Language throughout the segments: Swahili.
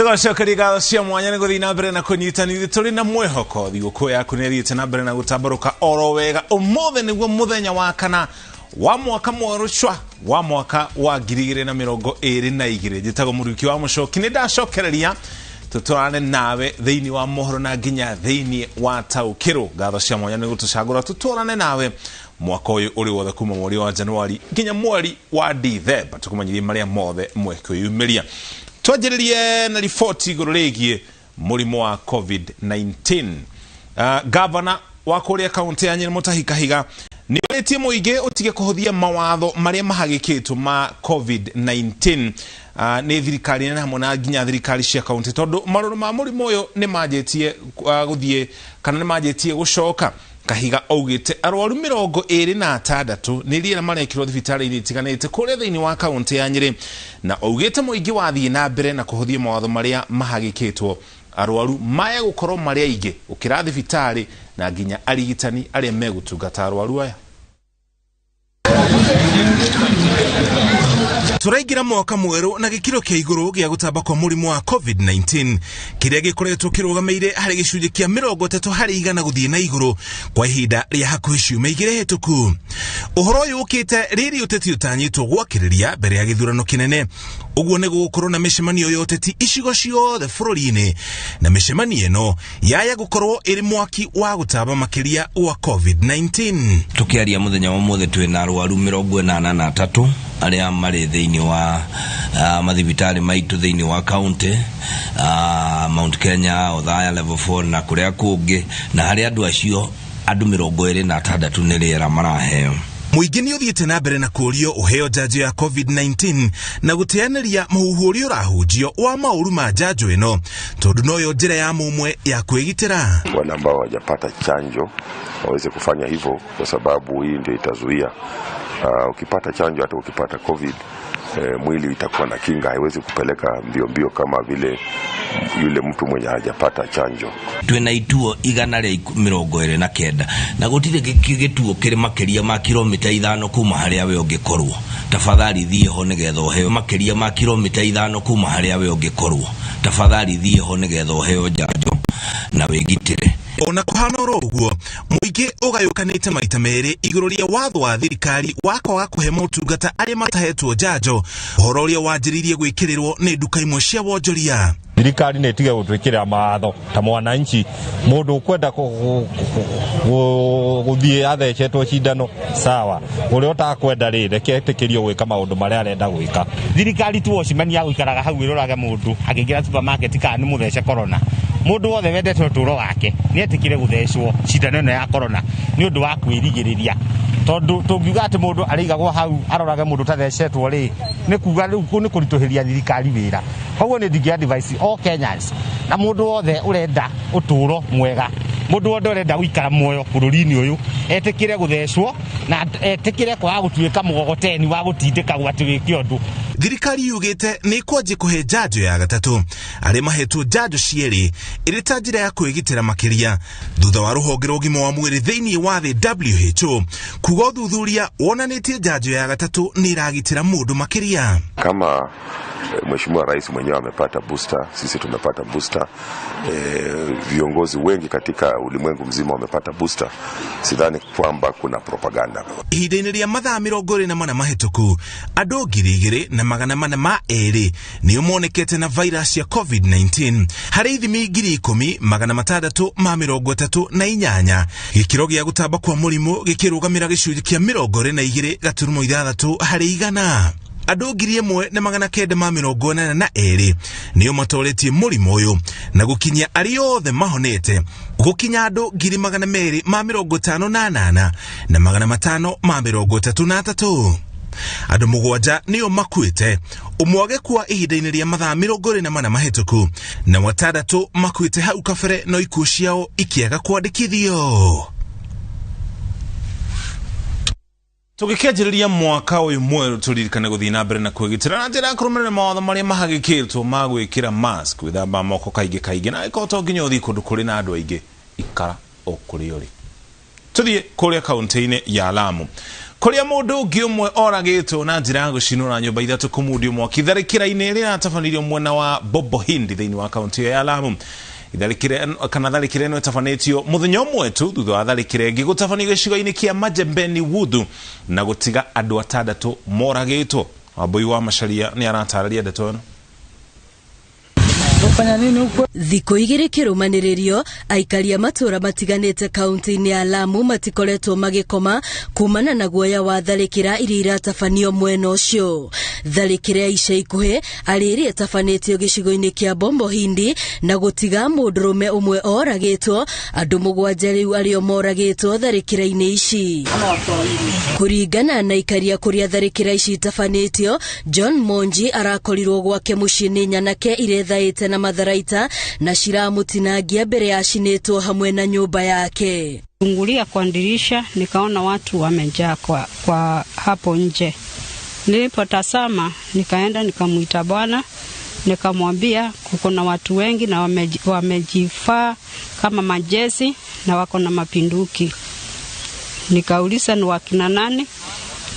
Tugacokerera cia mwanya niguthi na mbere na kunyitanithia turi na mwihoko thigũkũ yaku nĩ ĩthiĩte na mbere na gũtambarũka oro wega. Ũmũthĩ nĩguo mũthenya wa kana wa mwaka mwerũ cwa wa mwaka wa 2022. Njĩtagwo Mũruki wa Mũcoki, nĩ ndacokereria tutwarane nawe thĩinĩ wa mohoro na nginya thĩinĩ wa taũkĩrũ. Ngatho cia mwanya nĩ gũtũcagũra tutwarane nawe mwaka ũyũ ũrĩ wothe kuma mweri wa Januari nginya mweri wa Dithemba, tũkũmenyerie marĩa mothe mwĩkwĩyumĩria. Twanjĩrĩrie na riboti igũrũ rĩgiĩ mũrimũ wa COVID-19. Gavana wa kũrĩa kaunti ya Nyĩrĩ Mũtahi Kahiga nĩ orĩtie mũingĩ ũtige kũhũthia mawatho marĩa mahagĩkĩtwo ma COVID-19 nĩ thirikari na hamwe na nginya thirikari cia kaunti, tondũ marũrũ ma mũrimũ ũyũ nĩ manjĩtie gũthiĩ kana nĩ manjĩtie gũcoka. Kahiga augĩte arwaru 26 nĩ rĩera marekĩrwo thibitarĩ-inĩ itiganĩte kũrĩa thĩinĩ wa kaunti ya Nyĩrĩ, na augĩte mũingĩ wathiĩ na mbere na kũhũthia mawatho marĩa mahagĩkĩtwo arwaru maya gũkorwo marĩa aingĩ ũkĩra thibitarĩ na nginya arigitani arĩa megũtungata arwaru aya. Turaingira mwaka mwerũ na gĩkĩro kĩa igũrũ gĩa gũtamba kwa mũrimũ wa COVID-19 kĩrĩa gĩkoretwo kĩrũgamĩire harĩ gĩcunjĩ kĩa 30% gũthiĩ na igũrũ kwa ihinda rĩa hakuhĩ ciumia 2 hĩtũku. Ũhoro ũyũ ũkĩte rĩrĩ ũteti ũtanyĩtwo gwakĩrĩria mbere ya gĩthurano kĩnene. Ũguo nĩ gũkorwo na mĩcemanio ya ũteti icigo ciothe bũrũri-inĩ, na mĩcemanio ĩno yaya gũkorwo ĩrĩ mwaki wa gũtamba makĩria wa COVID-19. Tũkĩaria mũthenya wa ũmũthĩ twĩna arwaru 83 arĩa marĩ thĩinĩ wa mathibitarĩ maitũ thĩinĩ wa county, Mount Kenya, Othaya, level 4 na kũrĩa kũngĩ, na harĩ andũ acio andũ 26 nĩ rĩera maraheo. Mũingĩ nĩ ũthiĩte na mbere na kũũrio ũheo njanjo ya COVID-19 na gũteanĩria mũhuhu ũrĩa ũrahunjio wa maũru ma njanjo ĩno, tondũ noyo njĩra ya mũmwe ya kwĩgitĩra. Wale ambao hawajapata chanjo waweze kufanya hivyo, kwa sababu hii ndio itazuia ukipata chanjo hata ukipata COVID mwili itakuwa na kinga, haiwezi kupeleka mbio kama vile yule mtu mwenye hajapata chanjo. Twina ituo 129 na gũtirĩ gĩtuo kĩrĩ makĩria ma kilomita 5 kuma harĩa we ũngĩkorwo. Tafadhali thiĩ ho nĩgetha ũheo makĩria ma kilomita 5 kuma harĩa we ũngĩkorwo. Tafadhali thiĩ ho nĩgetha ũheo njanjo na wĩgitĩre. Ona kũhana oro ũguo, mũingĩ ũgayũkanĩte maita merĩ igũrũ rĩa watho wa thirikari wa kwaga kũhe motungata arĩa matahetwo njanjo, ũhoro ũrĩa wanjĩrĩirie gwĩkĩrĩrwo nĩ nduka imwe cia wonjoria. Thirikari nĩ ĩtige gũtwĩkĩra mawatho ta mwananchi. Mũndũ ũkwenda gũthiĩ athecetwo cindano sawa, ũrĩa ũtakwenda rĩ reke etĩkĩrio gwĩka maũndũ marĩa arenda gwĩka. Thirikari tu ocimania gũikaraga hau ĩrorage mũndũ akĩingĩra supermarket kana nĩ mũthece corona. Mũndũ wothe wendete ũtũũro wake nĩ etikire gũthecwo cindano ĩno ya corona nĩ ũndũ wa kwĩrigĩrĩria, tondũ tũngiuga atĩ mũndũ arĩigagwo hau arorage mũndũ tathecetwo rĩ nĩ kuga rĩu nĩ kũritũhĩria thirikari wĩra. Koguo nĩ ndingi advice all Kenyans na mũndũ wothe ũrenda ũtũũro mwega, mũndũ wothe ũrenda gũikara muoyo bũrũri-inĩ ũyũ etikire gũthecwo na etikire kwaga gũtuĩka mũgogoteni wa gũtindĩka gwatĩ wĩke ũndũ. Thirikari yugĩte nĩ kwanjia kũhe njanjo ya gatatũ arĩa mahetwo njanjo cierĩ ĩrĩ ta njĩra ya kwĩgitĩra makĩria, thutha wa rũhonge rwa ũgima wa mwĩrĩ thĩinĩ wa thĩ WHO kuga ũthuthuria wonanĩtie njanjo ya gatatũ nĩ ĩragitĩra mũndũ makĩria. Kama Mheshimiwa Rais mwenyewe amepata booster, sisi tumepata booster, viongozi wengi katika ulimwengu mzima wamepata booster, sidhani kwamba kuna propaganda. Ihinda-inĩ rĩa mathaa 24 mahĩtũku andũ 2,402 nĩo monekete na virus ya COVID-19 harĩ ithimi 10,638. Gĩkĩro gĩa gũtamba kwa mũrimũ gĩkĩrũgamĩra gĩcunjĩ kĩa 22.6 harĩ 100. Andũ 1,982 nĩo matooretie mũrimũ ũyũ na gũkinyia arĩa othe mahonete gũkinya andũ 258 na 533. Andũ 7 nĩo makuĩte, ũmwe agĩkua ihinda-inĩ rĩa mathaa 24 mahĩtũku na 6 makuĩte hau kabere no ikuũ ciao ikĩaga kwandĩkithio. Tũgĩkĩanjĩrĩria mwaka ũyũ mwerũ tũririkane gũthiĩ na mbere na kwĩgitĩra na njĩra ya kũrũmĩrĩra mawatho marĩa mahagĩkĩtwo ma gwĩkĩra mask, gwĩthamba moko kaingĩ na angĩkorwo to nginya ũthiĩ kũndũ kũrĩ na andũ aingĩ, ikara o kũrĩa ũrĩ. Tũthiĩ kũrĩa kaunti-inĩ ya Lamu. Kuria mundu ngiumwe oragitwo na njira ya gucinura nyumba ithatu kumudio mwaki tharikira-ini ria atafanirio mwena wa Bobo Hindi thiini wa kaunti ya Lamu. Tharikira ino itafanitio muthenya umwe tu thutha wa tharikira ingi gutafanio gicigo-ini kia Majembeni Wudu na gutiga andu atandatu moragitwo. Wambui wa Macharia ni aratararia ndeto ino. Thiko igiri kirumaniririo aikari a matura matiganite kaunti-ini ya Lamu matikoretwo magikoma kumana na guoya wa tharikira iria iratafanio mwena ucio. Tharikira ica ikuhi ariri itafanitio gicigo-ini kia Bobo Hindi na gutiga mundurume umwe oragitwo, andu mugwanja riu ario moragitwo tharikira-ini ici. Kuringana na aikari a kuria tharikira ici itafanitio, John Monji arakorirwo gwake muciini nyanake irethaite na matharaita na ciramutinagia mbere ya cinitwo hamwe na nyumba yake. Fungulia kwa dirisha nikaona watu wamejaa kwa hapo nje. Nilipotazama nikaenda nikamuita bwana, nikamwambia kuko na watu wengi na wamejifaa kama majezi na wako na mapinduki. Nikauliza ni wakina nani,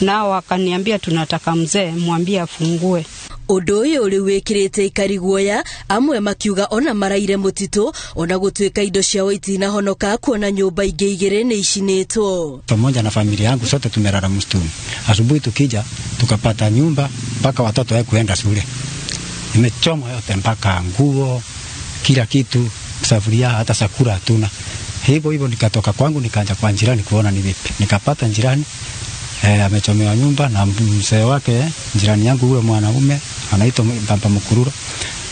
nao wakaniambia tunataka mzee mwambie afungue. Undu uyu uri wikirite ikari guoya, amwe makiuga ona maraire mutitu ona gutwika indo ciao itinahonoka kuona nyumba ingi igiri ni icinitwo. Pamoja na familia yangu sote tumerara msituni. Asubuhi tukija tukapata nyumba mpaka watoto wao kuenda shule. Imechomwa yote mpaka nguo, kila kitu, safuria, hata sakura hatuna. Hivyo nikatoka kwangu nikaanza kwa jirani kuona ni vipi. Nikapata jirani amechomewa nyumba na mzee wake, jirani yangu huyo mwanaume anaitwa Baba Mkururo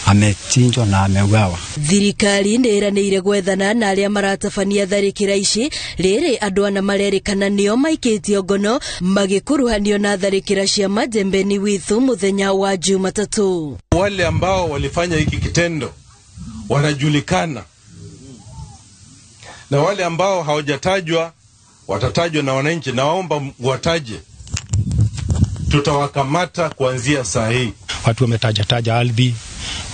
amechinjwa na ameuawa. Thirikari ndiranire gwethana na aria maratafania tharikira ici riri andu ana marerikana nio maikitio ngono magikuruhanio na tharikira cia Majembeni Withu muthenya wa Jumatatu. Wale ambao walifanya hiki kitendo wanajulikana, na wale ambao hawajatajwa watatajwa na wananchi, na waomba wataje, tutawakamata kuanzia saa hii. Watu wametaja ardhi,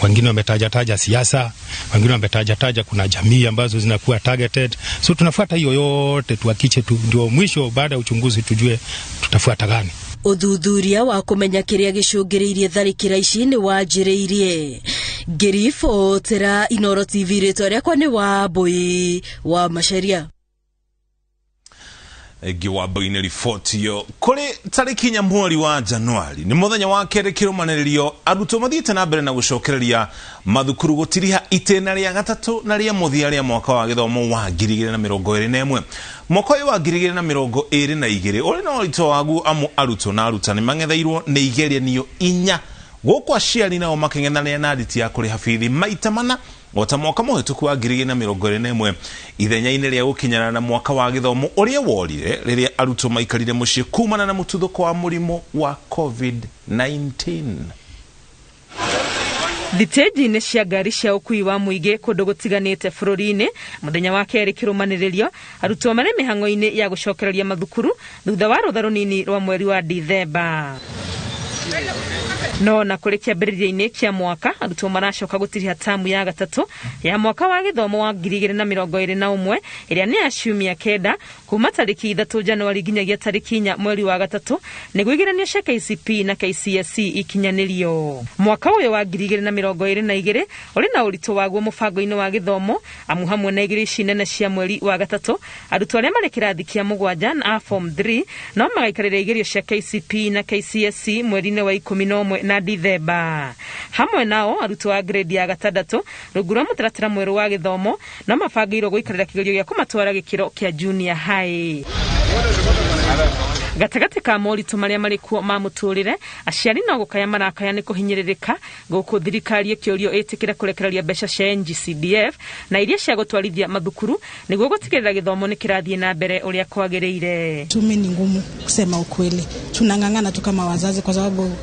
wengine wametaja siasa, wengine wametaja kuna jamii ambazo zinakuwa targeted. So tunafuata hiyo yote tuakiche tu, ndio mwisho baada ya uchunguzi tujue tutafuata gani. Uthuthuria wa kumenya kiria gicungiriirie tharikira ici ni wanjiriirie. Ngirifo tera Inooro TV ritoria kwa ni Wambui wa Macharia. Giwabo-ini riboti yo kuri tariki nya mweri wa Januari ni muthenya wa keri kirumaniririo arutwo mathiite na mbere na gucokereria mathukuru gutiriha itena ria gatatu na ria muthia ria mwaka wa githomo wa 2021. Mwaka wa 2022 uri na urito wagu amu arutwo na arutani mangetheirwo ni igeranio inya guku aciari nao makeng'ethanĩra na nditi ya kũrĩha bithi maita mana ota mwaka mũhĩtũku wa 2021 ithenya-inĩ rĩa gũkinyana na mwaka wa gĩthomo ũrĩa worire rĩrĩa arutwo maikarire mũciĩ kumana na mũtuthũko wa mũrimũ wa COVID-19. Thitĩnji-inĩ cia ngari cia ũkui wa mũingĩ kũndũ gũtiganĩte bũrũri-inĩ mũthenya wa kerĩ kĩrũmanĩrĩrio arutwo marĩ mĩhang'o-inĩ ya gũcokereria mathukuru thutha wa rũtha rũnini rwa mweri wa Dithemba. No na kuri kĩambĩrĩria-inĩ kĩa mwaka arutwo maracoka gũtiriha tamu ya gatatu ya mwaka wa gĩthomo wa 2021 ĩrĩa nĩ ya ciumia 9 kuma tariki 3 Januari nginyagia tariki 4 mweri wa gatatu nĩguo igeranio cia KCPE na KCSE ikinyanĩrio. Mwaka ũyũ wa 2022 ũrĩ na ũritũ waguo mũbango-inĩ wa gĩthomo amu hamwe na igĩrĩ ici nene cia mweri wa gatatu arutwo arĩa marĩ kĩrathi kĩa 7 na form 3 no magaikarĩra igerio cia KCPE na KCSE mweri-inĩ wa 11 na Dithemba. Hamwe nao arutwo a grade ya 6 rungu rwa mũtaratara mwerũ wa gĩthomo no mabangĩirwo gũikarĩra kĩgerio gĩa kũmatwara gĩkĩro kĩa junior high. Gatagati ka moritũ marĩa marĩ kuo ma mũtũrĩre aciari no gũkaya marakaya nĩ kũhinyĩrĩrĩka gũkũ thirikari ĩkĩũrio ĩtĩkĩre kũrekereria mbeca cia NGCDF na iria cia gũtwarithia mathukuru nĩguo gũtigĩrĩra gĩthomo nĩ kĩrathiĩ na mbere ũrĩa kwagĩrĩire. Tume ni ngumu kusema ukweli. Tunang'ang'ana tu kama wazazi kwa sababu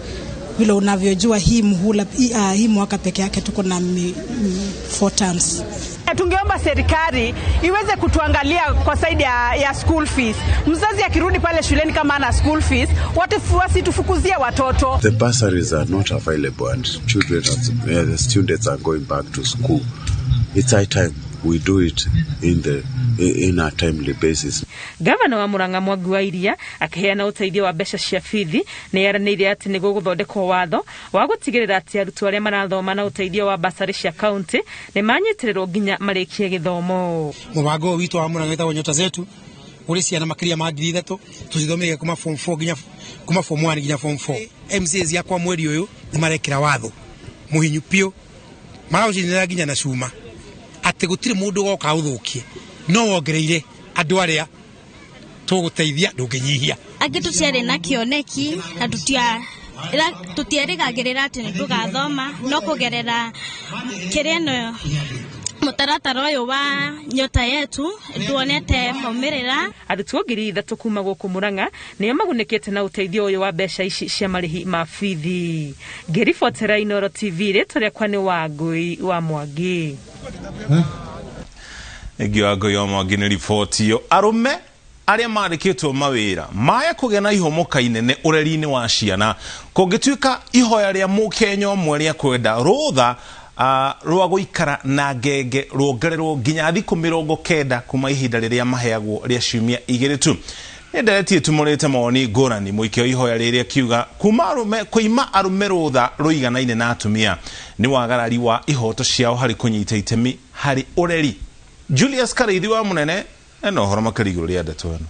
vile unavyojua hii mwaka peke yake tuko na 4 terms. Tungeomba serikali iweze kutuangalia kwa saidi ya school fees. Mzazi akirudi pale shuleni kama ana school fees, wasitufukuzie watoto. The bursaries are not available and the students are going back to school. It's high time we do it in a timely basis. Gavana wa Murang'a Mwangi wa Iria akiheana uteithio wa mbeca cia bithi ni yaranĩire ati nĩ gũgũthondekwo watho wa gũtigĩrĩra ati arutwo arĩa marathoma na uteithio wa basari cia county nĩ manyitĩrĩrwo nginya marĩkie gĩthomo. Mũbango witũ wa Murang'a wĩtagwo Nyota Zetu uri ciana makiria ma 3,000 tũcithomithie kuma form 4 nginya kuma form 1 nginya form 4. MCAs yakwa mweri uyu nĩ marekĩra watho muhinyu pio maraucinira nginya na cuma ati gutire mundu goka uthukie no wongereire andu aria tuguteithia ndunginyihia angi tuciare na kioneki na tutierigagirira ati ni tugathoma no kugerera kireno mutaratara uyu wa Nyota Yetu tuonete momirira arutwo 3,000 kuma gũkũ Murang'a nĩo magunĩkĩte na uteithio uyu wa mbeca ici cia marĩhi ma bithi. Ngĩribotera Inooro TV rĩtwa rĩakwa nĩ Wangui wa Mwangi. Wangui wa Mwangi nĩ riboti yo. Arume arĩa marĩkĩtwo mawĩra maya kũgĩa na ihomoka inene ũreri-inĩ wa ciana kũngĩtuĩka ihoya rĩa mũkenya ũmwe rĩa kwenda rũtha rwa gũikara na ngenge ruongererwo nginya thikũ 90 kuma ihinda rĩrĩa maheagwo rĩa ciumia 2 tu. Nĩnderetie tumũrĩte mawoni ngũrani mũikio ihoya rĩrĩa kiuga kuima arume rũtha rũiganaine na atumia nĩ wagarari wa ihoto ciao harĩ kũnyita itemi harĩ ũreri. Julius Karaithi wa Munene eno ũhoro makĩria igũrũ rĩa ndeto ĩno.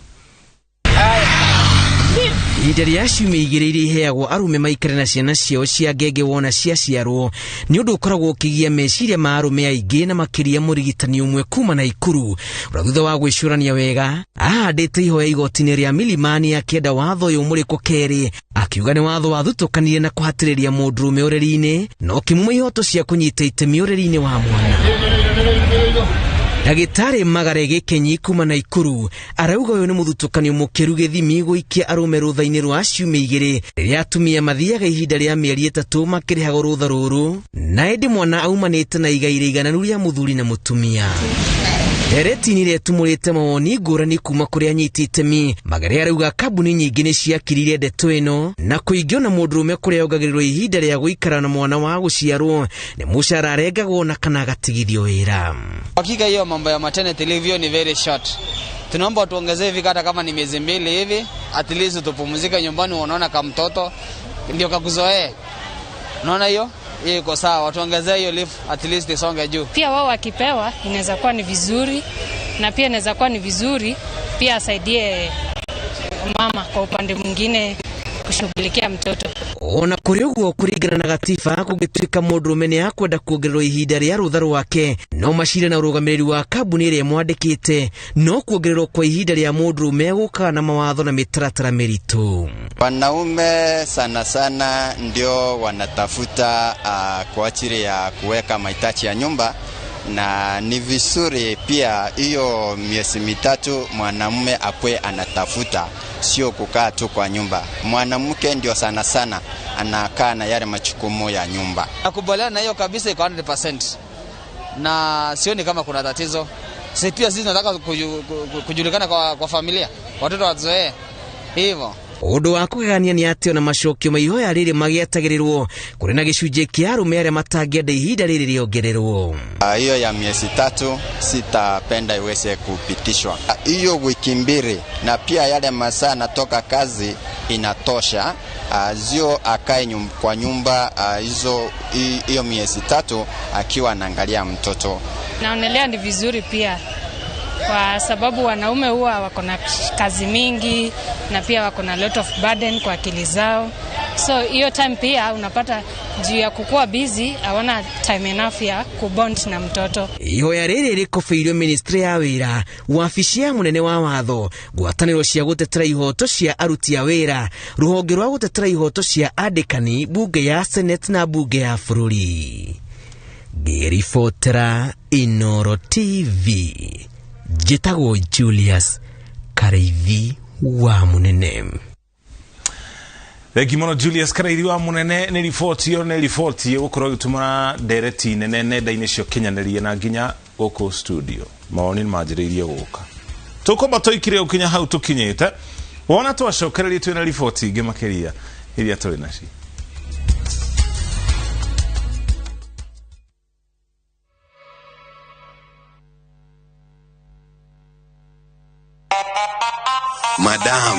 Ihinda rĩa ciumia 2 iria iheagwo arume maikare na ciana ciao cia ngenge wona ciaciarwo nĩ ũndũ ũkoragwo ũkĩgia meciria ma arume aingĩ na makĩria mũrigitani ũmwe kuma Naikuru thutha wa gwĩcũrania wega ahandĩte ihoya igoti-inĩ rĩa Milimani akĩenda watho ũyũ mũrĩko kerĩ akiuga nĩ watho wathutũkanire na kũhatĩrĩria mũndũrũme ũreri-inĩ no kĩmuma ihoto cia kũnyita itemi ũreri-inĩ wa mwana. Ndagĩtarĩ Magare Gĩkenyi kuma Naikuru arauga ũyũ nĩ mũthutũkanio mũkĩru gĩthimi gũikia arume rũtha-inĩ rwa ciumia 2 rĩrĩa atumia mathiaga ihinda rĩa mĩeri 3 makĩrĩhagwo rũtha rũrũ na ĩndĩ mwana aumanĩte na igai rĩigananu rĩa mũthuri na mũtumia. Ndereti-inĩ rĩa tumũrĩte mawoni ngũrani kuma kũrĩ anyiti itemi. Magare arauga kambuni nyingĩ nĩ ciakiririe ndeto ĩno na kũingio na mũndũrũme kũrĩa ongagĩrĩrwo ihinda rĩa gũikara na mwana wa gũciarwo nĩ mũcara arengagwo na kana agatigithio wĩra. Hakika hiyo mambo ya maternity leave hiyo ni very short. Tunaomba tuongezee hivi hata kama ni miezi 2 hivi at least tupumzike nyumbani unaona kama mtoto ndio kakuzoea. Unaona hiyo? Hiyo iko sawa, tuongezee hiyo leave at least isonge juu. Pia wao wakipewa inaweza kuwa ni vizuri na pia inaweza kuwa ni vizuri pia asaidie mama kwa upande mwingine kushughulikia mtoto. Ona kũrĩ ũguo kũringana na gatiba kũngĩtuĩka mũndũrũme nĩ akwenda kuongererwo ihinda rĩa rũtha rwake no macira na ũrũgamĩrĩri wa kambuni ĩrĩa mwandĩkĩte no kuongererwo kwa ihinda rĩa mũndũrũme gũkaga na mawatho na mĩtaratara mĩritũ. Wanaume sana sana ndio wanatafuta kwa ajili ya kuweka mahitaji ya nyumba na ni vizuri pia hiyo miezi 3 mwanamume akwe anatafuta sio kukaa tu kwa nyumba. Mwanamke ndio sana sana anakaa na yale majukumu ya nyumba. Nakubaliana na hiyo kabisa iko 100%. Na sioni kama kuna tatizo. Sisi pia sisi tunataka kujulikana kwa familia. Watoto wazoee hivyo. Ũndũ wa kũgegania nĩ atĩ ona macokio ma ihoya rĩrĩ magĩetagĩrĩrwo kũrĩ na gĩcunjĩ kĩa arume arĩa matangĩenda ihinda rĩrĩ rĩongererwo. Hiyo ya miezi 3 sitapenda iweze kupitishwa. Hiyo wiki 2 na pia yale masaa natoka kazi inatosha. Zio akae kwa nyumba hiyo miezi 3 akiwa anaangalia mtoto. Naonelea ni vizuri pia kwa sababu wanaume huwa wako na kazi mingi na pia wako na lot of burden kwa akili zao. So hiyo time pia unapata juu ya kukua busy hawana time enough ya kubond na mtoto. Ihoya rĩrĩ rĩkobeirio ministry ya wĩra, wabici ya mũnene wa watho, ngwatanĩro cia gũtetera ihoto cia aruti a wĩra, rũhonge rwa gũtetera ihoto cia andĩkani, bunge ya Senate na bunge ya bũrũri. Ngĩribotera Inooro TV. Njĩtagwo Julius Karaithi wa Munene. Thank you mono Julius Karaithi wa Munene. Nĩ riboti gũkorwo gĩtũmana ndereti nene nenda-inĩ cio kinyanĩria na nginya gũkũ studio. Mawoni manjĩrĩirie gũka. Tũkomba tũikire ũkinya hau tũkinyĩte. Wona twacokereria twĩna riboti ingĩ makĩria iria tũrĩ nacio. Madam,